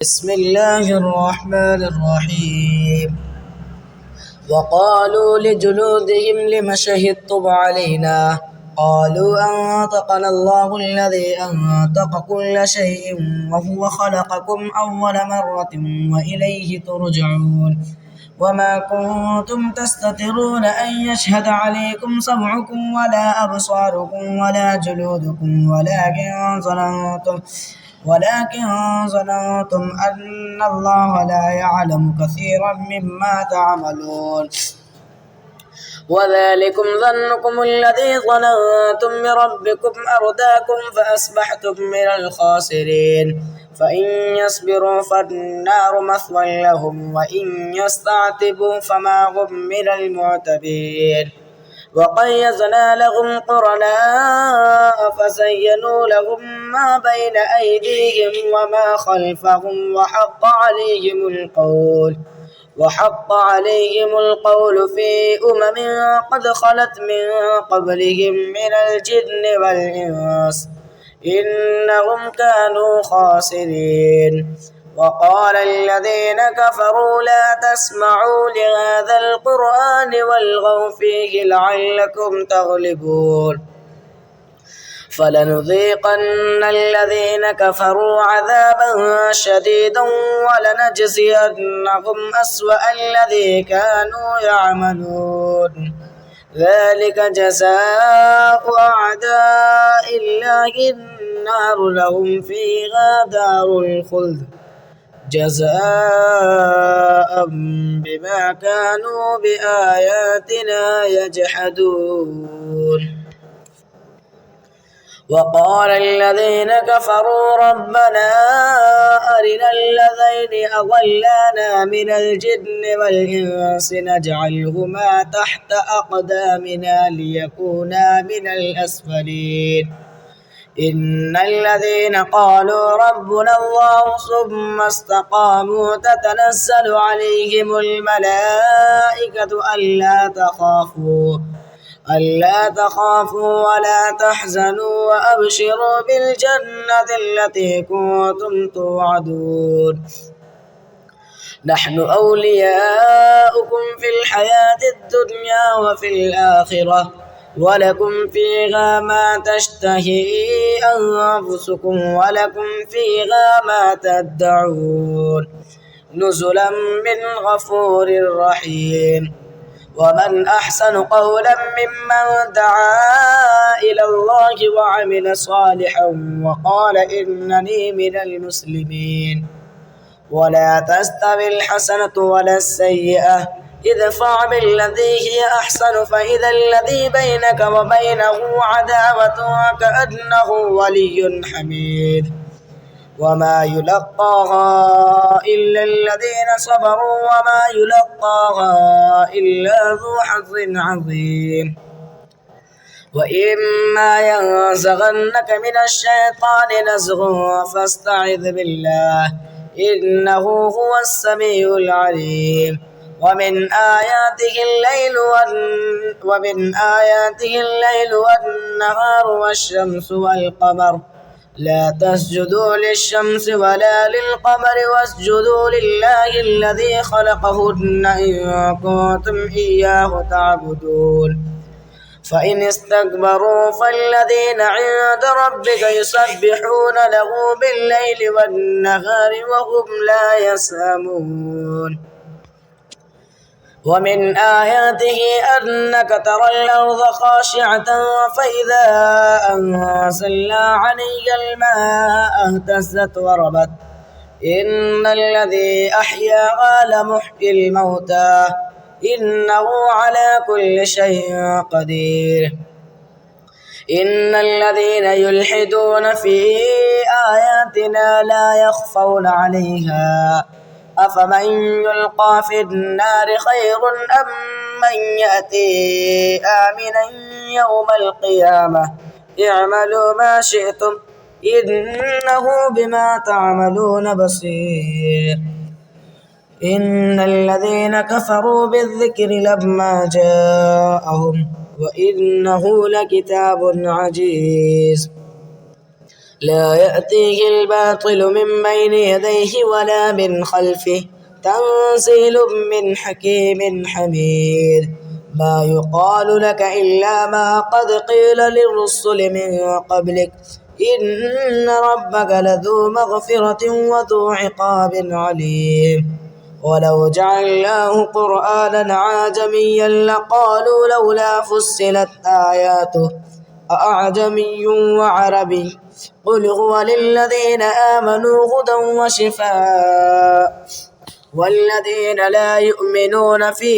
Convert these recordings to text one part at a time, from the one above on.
بسم الله الرحمن الرحيم. وقالوا لجلودهم لم شهدتم علينا قالوا أنطقنا الله الذي أنطق كل شيء وهو خلقكم أول مرة وإليه ترجعون. وما كنتم تستترون أن يشهد عليكم سمعكم ولا أبصاركم ولا جلودكم ولكن ظننتم أن الله لا يعلم كثيرا مما تعملون. وذلكم ظنكم الذي ظننتم بربكم أرداكم فأصبحتم من الخاسرين. فإن يصبروا فالنار مثوى لهم وإن يستعتبوا فما هم من المعتبين. وقيضنا لهم قرناء فزينوا لهم ما بين أيديهم وما خلفهم وحق عليهم القول في قد خلت من قبلهم من الجن والإنس إنهم كانوا خاسرين. وقال الذين كفروا لا تسمعوا لهذا القرآن والغوا فيه لعلكم تغلبون. فلنذيقن الذين كفروا عذابا شديدا ولنجزينهم أسوأ الذي كانوا يعملون. ذلك جزاء أعداء الله النار لهم فيها دار الخلد جزاء بما كانوا بآياتنا يجحدون. وقال الذين كفروا ربنا أرنا الذين أضلانا من الجن والإنس نجعلهما تحت أقدامنا ليكونا من الأسفلين. إن الذين قالوا ربنا الله ثم استقاموا تتنزل عليهم الملائكة ألا تخافوا ولا تحزنوا وأبشروا بالجنة التي كنتم توعدون. نحن أولياؤكم في الحياة الدنيا وفي الآخرة ولكم فيها ما تشتهي أنفسكم ولكم فيها ما تدعون نزلا من غفور رحيم. ومن أحسن قولا ممن دعا إلى الله وعمل صالحا وقال إنني من المسلمين. ولا تستوي الحسنة ولا السيئة ادفع بالذي هي أحسن فإذا الذي بينك وبينه عداوة كأنه ولي حميد. وما يلقاها إلا الذين صبروا وما يلقاها إلا ذو حظ عظيم. وإما ينزغنك من الشيطان نزغ فاستعذ بالله إنه هو السميع العليم. ومن آياته الليل والنهار والشمس والقمر لا تسجدوا للشمس ولا للقمر واسجدوا لله الذي خلقهن إن كنتم إياه تعبدون. فإن استكبروا فالذين عند ربك يسبحون له بالليل والنهار وهم لا يسامون. ومن آياته أنك ترى الأرض خاشعة فإذا أنزلنا عليها الماء اهتزت وربت إن الذي أحياها لمحيي الموتى إنه على كل شيء قدير. إن الذين يلحدون في آياتنا لا يخفون عليها أفمن يلقى في النار خير أم من يأتي آمنا يوم القيامة اعملوا ما شئتم إنه بما تعملون بصير. إن الذين كفروا بالذكر لما جاءهم وإنه لكتاب عزيز لا يأتيه الباطل من بين يديه ولا من خلفه تنزيل من حكيم حميد ما يقال لك إلا ما قد قيل للرسل من قبلك إن ربك لذو مغفرة وذو عقاب عليم ولو جعلناه قرآنا عجميا لقالوا لولا فصلت آياته أعجمي وعربي قل هو للذين آمنوا هدى وشفاء والذين لا يؤمنون في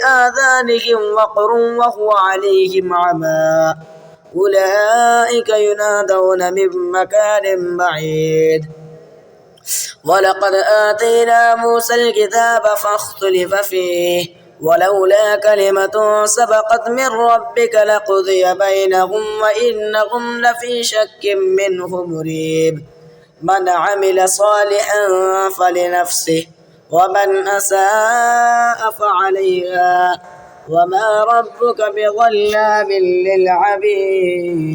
آذانهم وقر وهو عليهم عمى أولئك ينادون من مكان بعيد ولقد آتينا موسى الكتاب فاختلف فيه ولولا كلمة سبقت من ربك لقضي بينهم وإنهم لفي شك منه مريب من عمل صالحا فلنفسه ومن أساء فعليها وما ربك بظلام للعبيد.